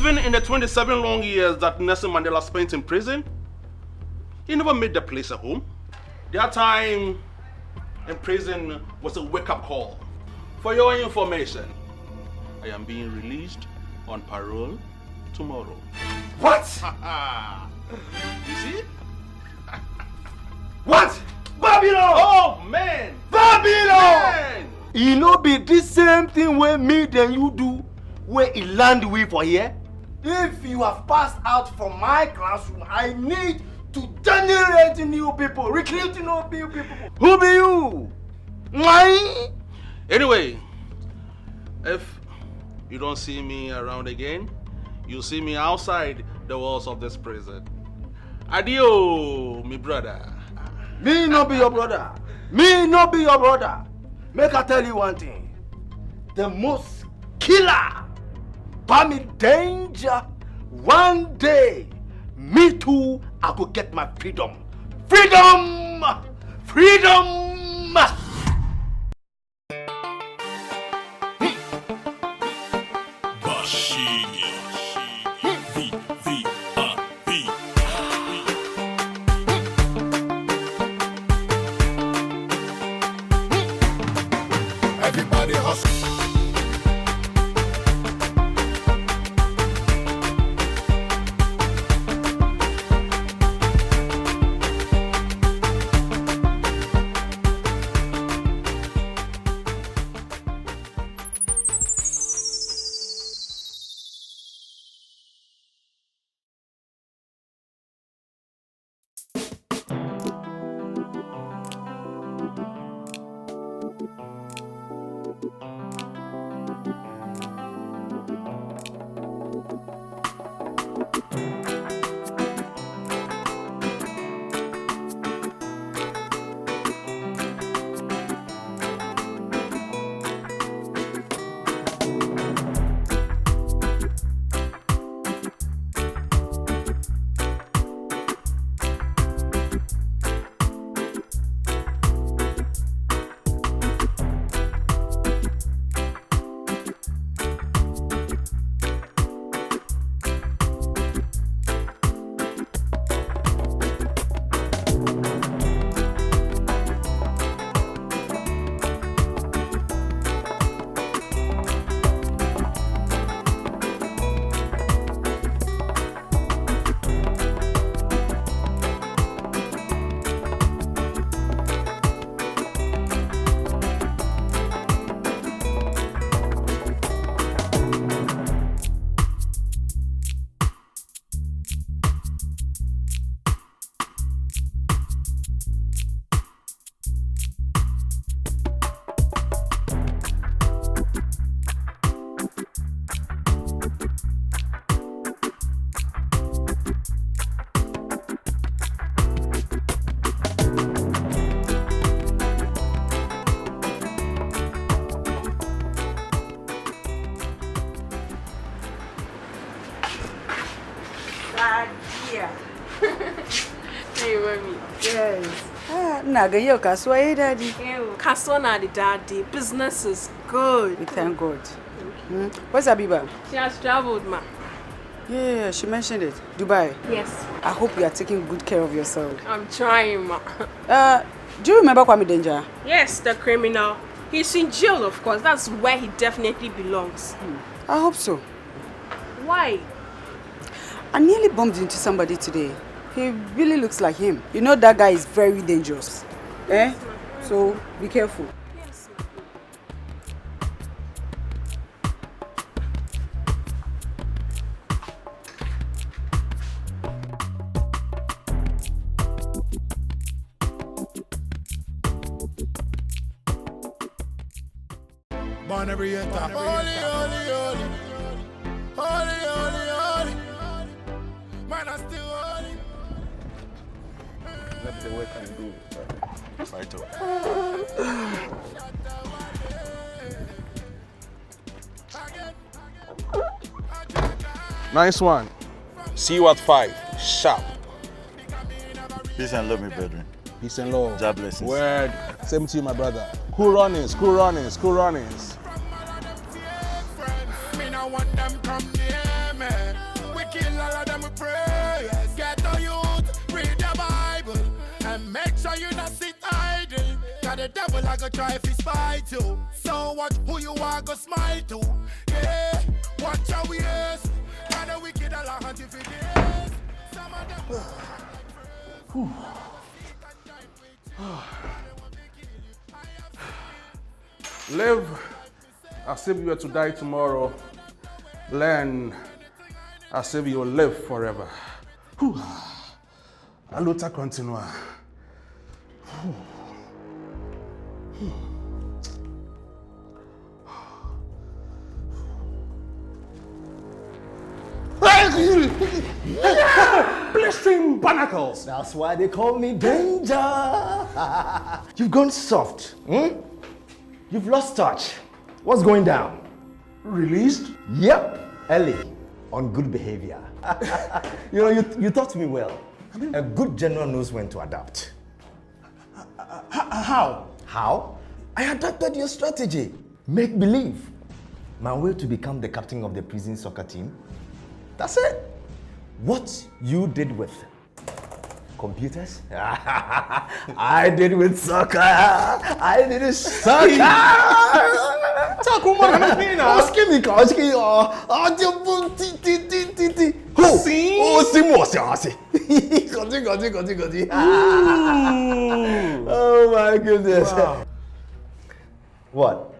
Even in the 27 long years that Nelson Mandela spent in prison, he never made the place a home. That time in prison was a wake-up call. For your information, I am being released on parole tomorrow. What? You see? What? Babylon! Oh, man! Babylon! Man! You know be this same thing where me then you do, where it land we for here? If you have passed out from my classroom, I need to generate new people, recruit new people. Who be you? My? Anyway, if you don't see me around again, you'll see me outside the walls of this prison. Adio, me brother. Me no be your brother. Me no be your brother. Make I tell you one thing. The most killer, me danger. One day, me too, I could get my freedom. Freedom! Freedom! Everybody hustle. Hey, mommy. Yes. Naga yo kasuwa ye daddy. Kasuwa na the daddy. Business is good. We thank God. Where's Abiba? She has traveled, ma. Yeah, she mentioned it. Dubai. Yes. I hope you are taking good care of yourself. I'm trying, ma. Do you remember Kwame Danger? Yes, the criminal. He's in jail, of course. That's where he definitely belongs. I hope so. Why? I nearly bumped into somebody today. He really looks like him. You know that guy is very dangerous. Eh? So be careful. Yes, Born every year, holy, holy, holy, holy, holy, holy. Man, I still holy. That's the work I do. Right Nice one. See you at 5. Sharp. Peace and love, my brethren. Peace and love. God blessings. Word. Same to you, my brother. Cool runnings, cool runnings, cool runnings. Me no want them come near me. kill all of them with prayers. Get the youth, read the Bible, and make sure you not sit idle. Cause the devil I go try if he spite you. So watch who you are go smile to. Yeah, watch your ways. And the wicked all are hunting for days. Some of them. Live as if you were to die tomorrow. Learn as if you will live forever. A luta continua. Blistering barnacles. That's why they call me Danger. You've gone soft. You've lost touch. What's going down? Released? Yep. Ellie, on good behavior. You taught me well. A good general knows when to adapt. How? How? I adapted your strategy. Make believe. My way to become the captain of the prison soccer team. That's it. What you did with computers, I did with soccer. I did with soccer. Oh my goodness. Wow. What?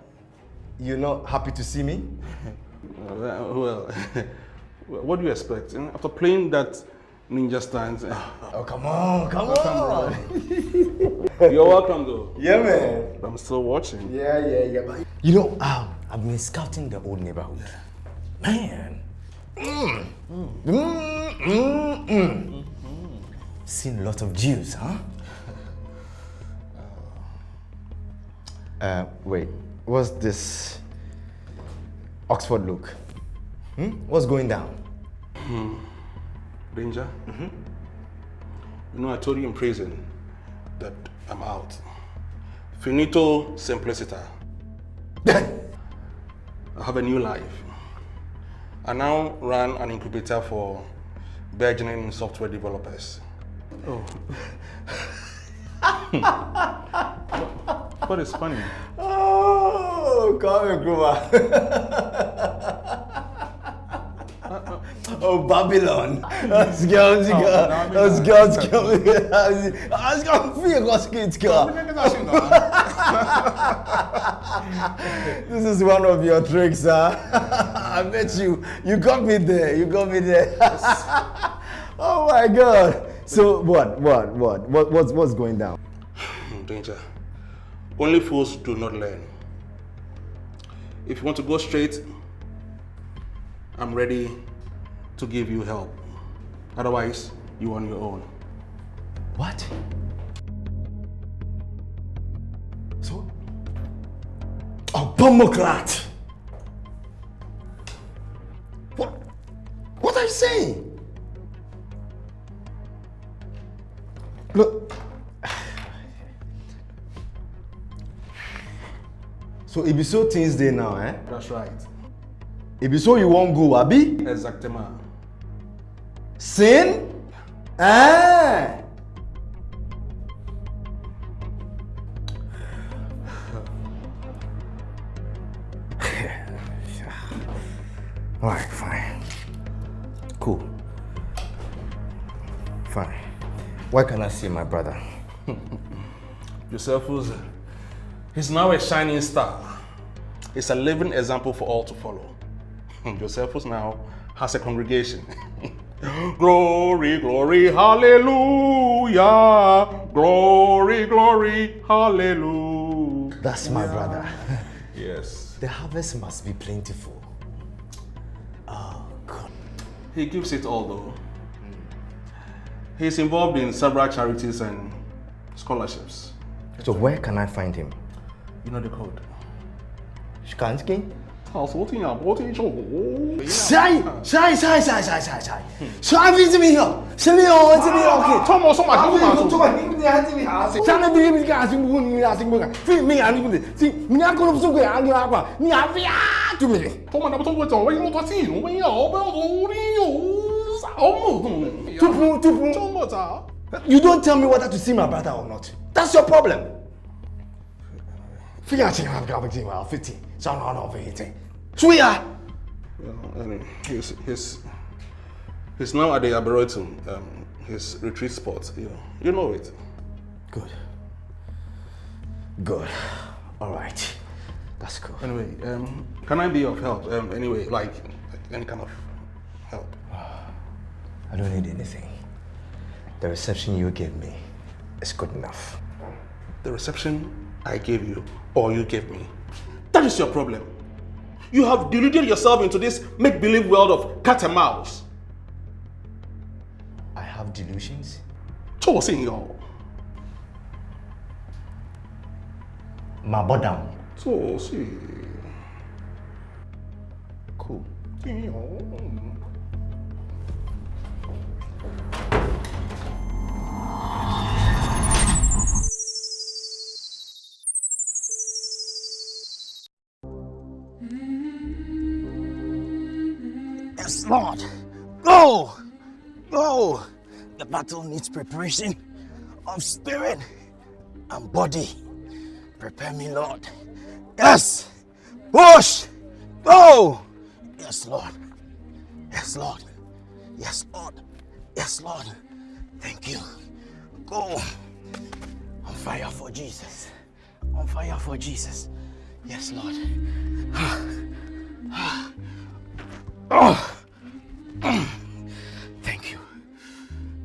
You're not happy to see me? Well, what do you expect? After playing that ninja stance. Oh, come on. You're welcome, though. Yeah, man. I'm still watching. Yeah. You know, I've been scouting the old neighborhood. Man. Seen a lot of Jews, huh? Wait, what's this Oxford look? What's going down? Danger? You know, I told you in prison that I'm out. Finito simpliciter. I have a new life. I now run an incubator for burgeoning software developers. Oh. What is funny? Oh, come on, Oh, Babylon. Let's go. This is one of your tricks, huh? I bet you got me there. Oh my God. So what's going down? Danger. Only fools do not learn. If you want to go straight, I'm ready to give you help. Otherwise, you're on your own. What? So? A bomboclat! What are you saying? Look. So it be so Tuesday now, eh? That's right. It be so you won't go, Abi? Exactement. Sin? Ah! Alright, fine. Cool. Fine. Why can't I see my brother? Josephus, he's now a shining star. He's a living example for all to follow. Josephus now has a congregation. Glory, glory, hallelujah. Glory, glory, hallelujah. That's my brother. Yes. The harvest must be plentiful. Oh, God. He gives it all, though. He's involved in several charities and scholarships. So where can I find him? You know the code. Shkansky? Sai! Sai, viens me here. C'est mieux, c'est mieux, ok. Thomas, so much. You don't tell me whether to see my brother or not. That's your problem. Sweetheart. He's now at the Arboretum, his retreat spot. You know it. Good. Good. All right. That's cool. Anyway, can I be of help? Anyway, like any kind of help? I don't need anything. The reception you gave me is good enough. The reception I gave you, or you gave me, that is your problem. You have deluded yourself into this make-believe world of cat and mouse. I have delusions? My bottom. So, see. Cool. Yes, Lord. Go! Go! The battle needs preparation of spirit and body. Prepare me, Lord. Yes! Push! Go! Yes, Lord. Yes, Lord. Yes, Lord. Yes, Lord. Thank you. Go! On fire for Jesus. On fire for Jesus. Yes, Lord. Oh! Thank you.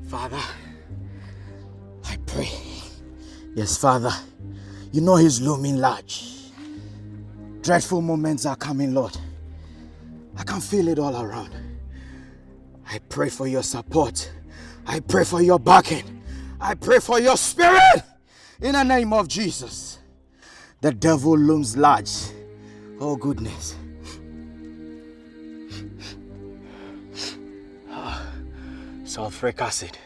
Father, I pray. Yes, Father, you know He's looming large. Dreadful moments are coming, Lord. I can feel it all around. I pray for your support. I pray for your backing. I pray for your spirit. In the name of Jesus. The devil looms large. Oh, goodness. Sulfuric acid.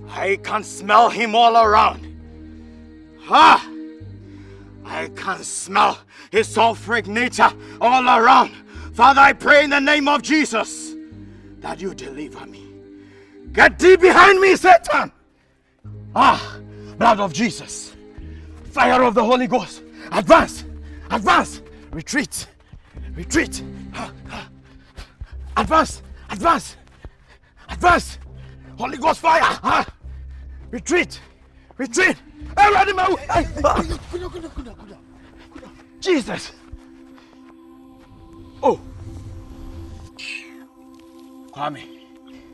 I can smell him all around. I can smell his sulfuric nature all around. Father, I pray in the name of Jesus that you deliver me. Get thee behind me, Satan! Blood of Jesus. Fire of the Holy Ghost. Advance! Advance! Retreat! Retreat! Advance! Advance! Advance! Holy Ghost fire! Retreat! Retreat! Jesus! Oh! Kwame.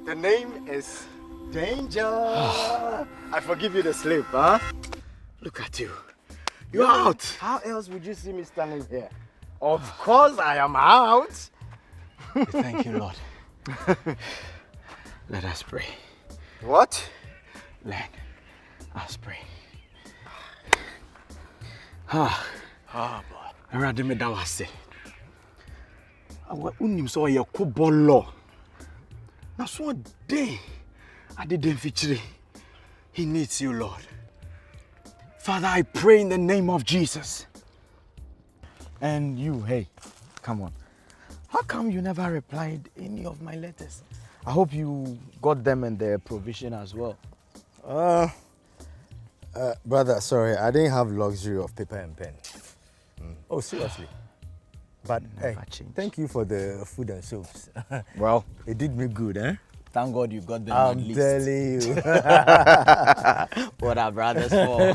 The name is Danger. I forgive you the sleep, huh? Look at you. You're out. How else would you see me standing here? Of course I am out. Thank you, Lord. Let us pray. What? Let us pray. boy. Radime dawase. Awa unim so ye kobolo. Na so day I didn't feature. He needs you, Lord. Father, I pray in the name of Jesus. And you, hey, come on. How come you never replied any of my letters? I hope you got them and their provision as well. Brother, sorry, I didn't have luxury of paper and pen. Oh, seriously? But hey, thank you for the food and soaps. Well, it did me good, eh? Thank God you got them I'm at least. telling you. What are brothers for?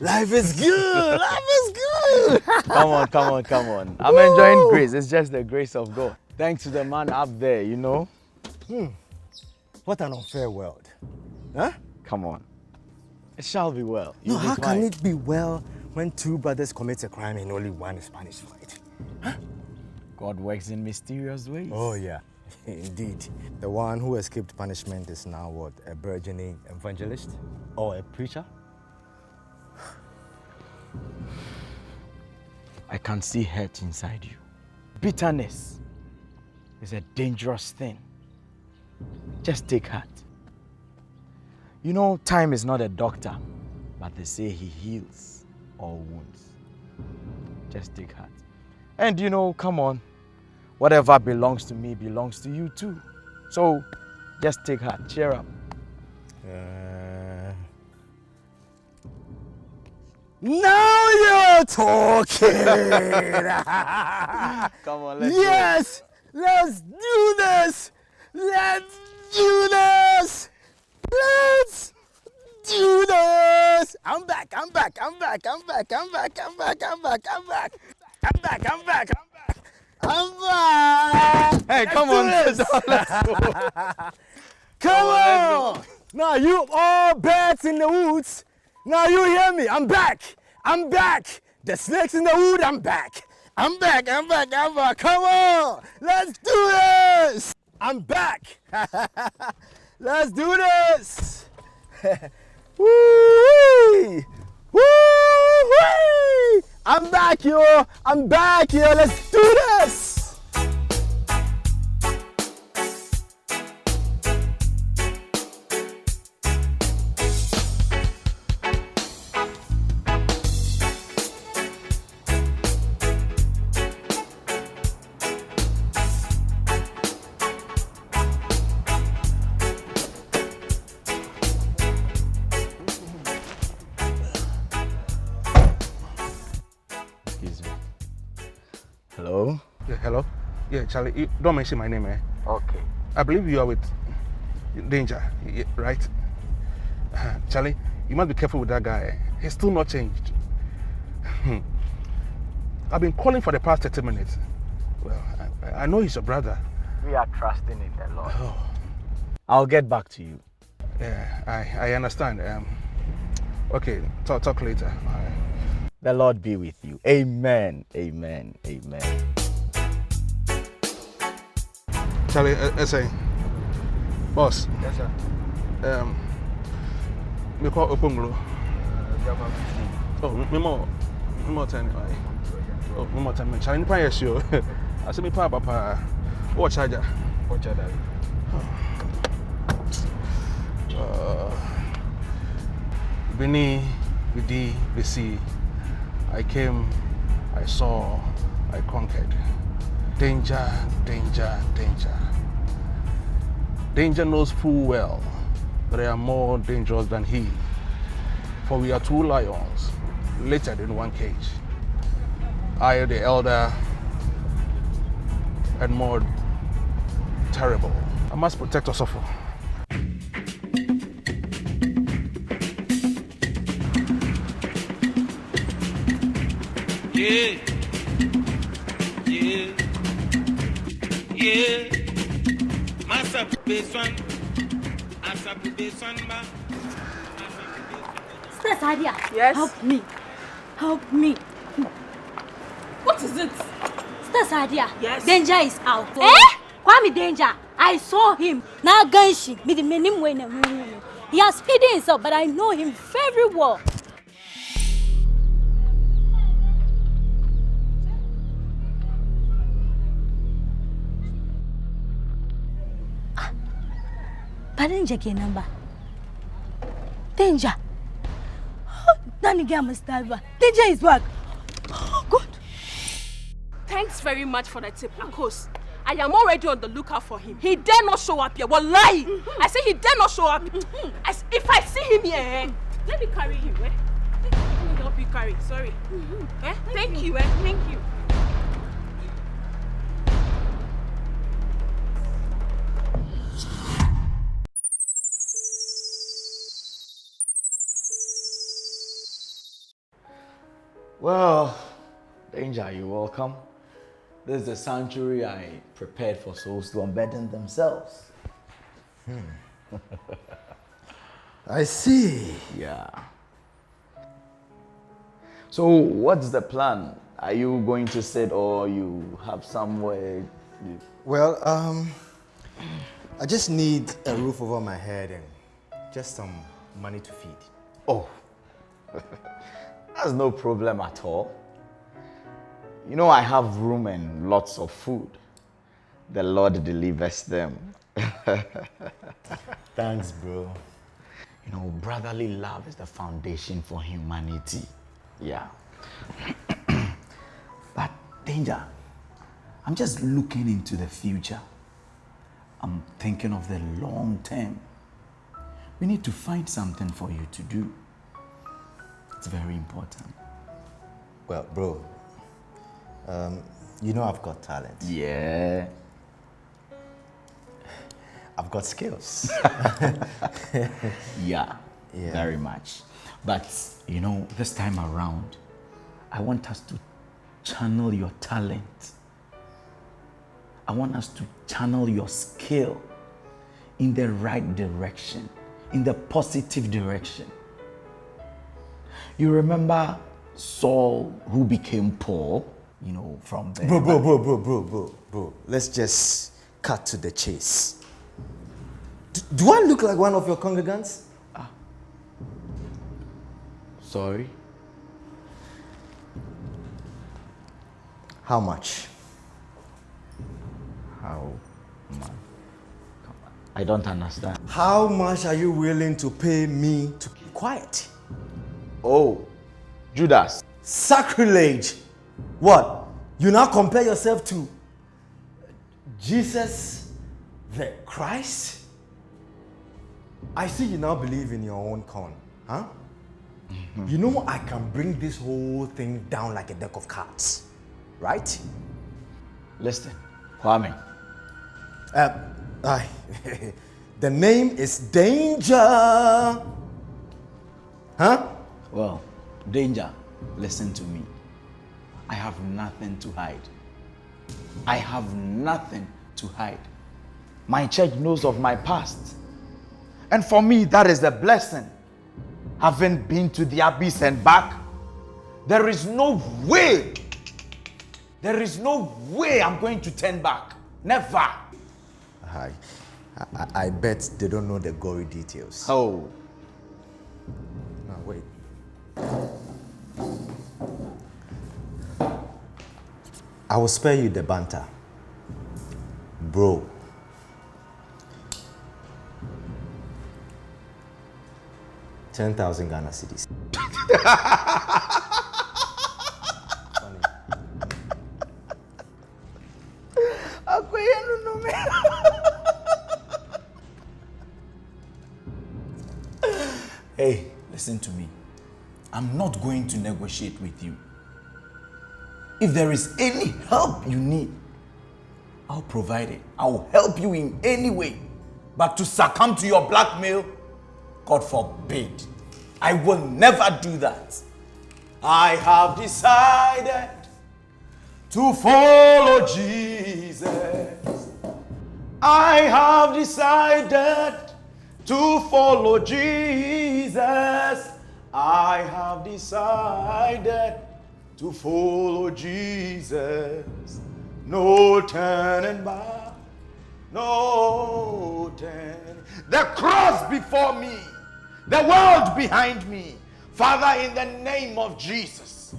Life is good. Life is good. Come on. I'm enjoying grace. It's just the grace of God. Thanks to the man up there, you know. What an unfair world. Huh? Come on. It shall be well. No, how can it be well when two brothers commit a crime and only one is punished for it? Huh? God works in mysterious ways. Oh, yeah. Indeed. The one who escaped punishment is now what? A burgeoning evangelist? Or a preacher? I can see hurt inside you. Bitterness. is a dangerous thing. Just take heart. You know, time is not a doctor, but they say he heals all wounds. Just take heart. And you know, come on, whatever belongs to me belongs to you too. So, just take heart, cheer up. Now you're talking! Come on, let's Yes! Let's do this! Let's do this! Let's do this! I'm back! I'm back! I'm back! I'm back! I'm back! I'm back! I'm back! I'm back! I'm back! I'm back! I'm back! I'm back! Hey, come on, let's do this. Come on! Now you all bats in the woods. Now you hear me. I'm back. I'm back. The snakes in the wood. I'm back. I'm back. I'm back. I'm back. Come on. Let's do this. I'm back. Let's do this. Woo-wee. Woo-wee. I'm back, yo. I'm back, yo. Let's do this. Hello? Yeah, hello? Yeah, Charlie, you don't mention my name, eh? Okay. I believe you are with Danger, right? Charlie, you must be careful with that guy. He's still not changed. I've been calling for the past 30 minutes. Well, I know he's your brother. We are trusting in the Lord. Oh. I'll get back to you. Yeah, I understand. Okay, talk later. All right. The Lord be with you. Amen. Amen. Amen. Charlie, say, boss. Yes, sir. Me call Opunglo. Oh, me more 10. Oh, me more 10. Charlie, nipa yes yo. I say me pa papa. What charger? What charger? Bini, Bidi, Bisi. I came, I saw, I conquered. Danger, danger, danger. Danger knows full well that I am more dangerous than he. For we are two lions, littered in one cage. I, the elder, and more terrible. I must protect us all. Yeah, yeah, yeah. Masa Beswan, Asa Beswan ba. Sister Sadia, Yes? help me. Help me. What is it? Sister Sadia, Yes? Danger is out. Eh? Kwame Danger. I saw him. Now Ganshi, me the menim when he has hidden himself, but I know him very well. Danger ke number. Danger. Danny Gamastalva. Danger is back. Oh, God. Thanks very much for the tip, Akos. I am already on the lookout for him. He dare not show up here. Wallahi. I say he dare not show up. If I see him here, let me carry him. Eh? Let me help you carry. Sorry. Eh? Thank you. Thank you. Well, Danger, you're welcome. This is the sanctuary I prepared for souls to unburden themselves. I see. Yeah. So, what's the plan? Are you going to sit or you have somewhere? Well, I just need a roof over my head and just some money to feed. Oh, that's no problem at all. You know, I have room and lots of food. the Lord delivers them. Thanks, bro. You know, brotherly love is the foundation for humanity. Yeah. But Danger, I'm just looking into the future. I'm thinking of the long term. We need to find something for you to do. It's very important. Well, bro, you know I've got talent. Yeah. I've got skills. Yeah, very much. But, you know, this time around, I want us to channel your talent. I want us to channel your skill in the right direction, in the positive direction. You remember Saul, who became Paul, you know, from there. Bro. Let's just cut to the chase. Do I look like one of your congregants? Sorry? How much? How much? I don't understand. How much are you willing to pay me to keep quiet? Oh, Judas. Sacrilege. What? You now compare yourself to Jesus the Christ? I see you now believe in your own con, huh? You know I can bring this whole thing down like a deck of cards, right? Listen, Kwame. The name is Danger. Huh? Well, Danger, listen to me. I have nothing to hide. I have nothing to hide. My church knows of my past. And for me, that is a blessing. Having been to the abyss and back, there is no way I'm going to turn back. Never. I bet they don't know the gory details. Oh. No, wait. I will spare you the banter. Bro. $10,000 Ghana cedis. Hey, listen to me. I'm not going to negotiate with you. If there is any help you need, I'll provide it. I'll help you in any way. But to succumb to your blackmail, God forbid. I will never do that. I have decided to follow Jesus. I have decided to follow Jesus. I have decided to follow Jesus. No turning back. No turning. The cross before me. The world behind me. Father, in the name of Jesus,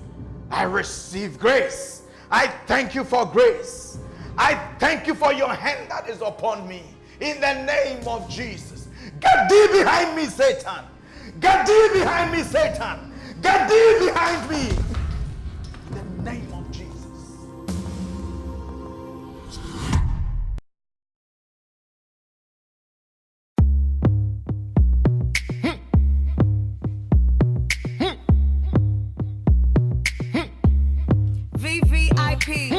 I receive grace. I thank you for grace. I thank you for your hand that is upon me. In the name of Jesus. Get thee behind me, Satan. Get thee behind me, Satan. Get thee behind me. In the name of Jesus. VVIP.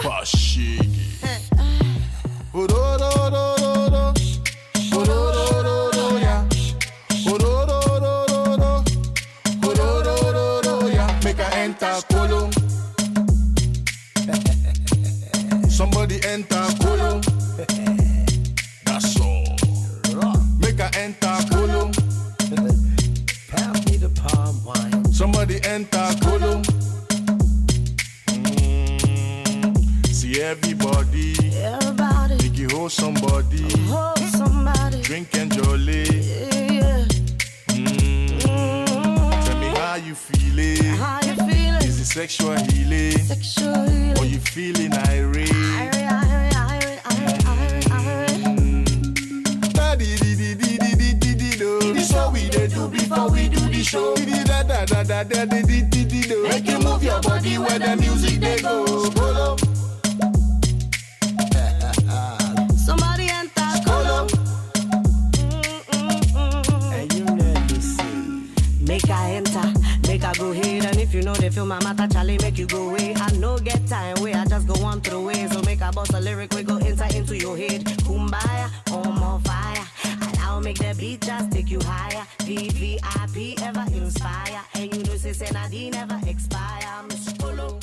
Bashigi. Make a enter Kolo. Somebody enter Kolo. That's all. Make a enter Kolo. Pass me the palm wine. Somebody enter Kolo. See everybody. Make you hold somebody. Drink and jolly. Tell me how you feeling. Is it sexual healing. Or you feeling irate. This what we dey do before we do the show. Make you move your body where the music they go. Somebody enter Colo. And you never see. Make I enter, make I go ahead. And if you know they feel my matter, Charlie, make you go away. I no get time where I just go on through way. So make I bust a lyric, we go inside into your head. Kumbaya, home on fire. And I'll make the beat just take you higher. VVIP ever inspire. And you know, say Nadine never expire. Miss Colo.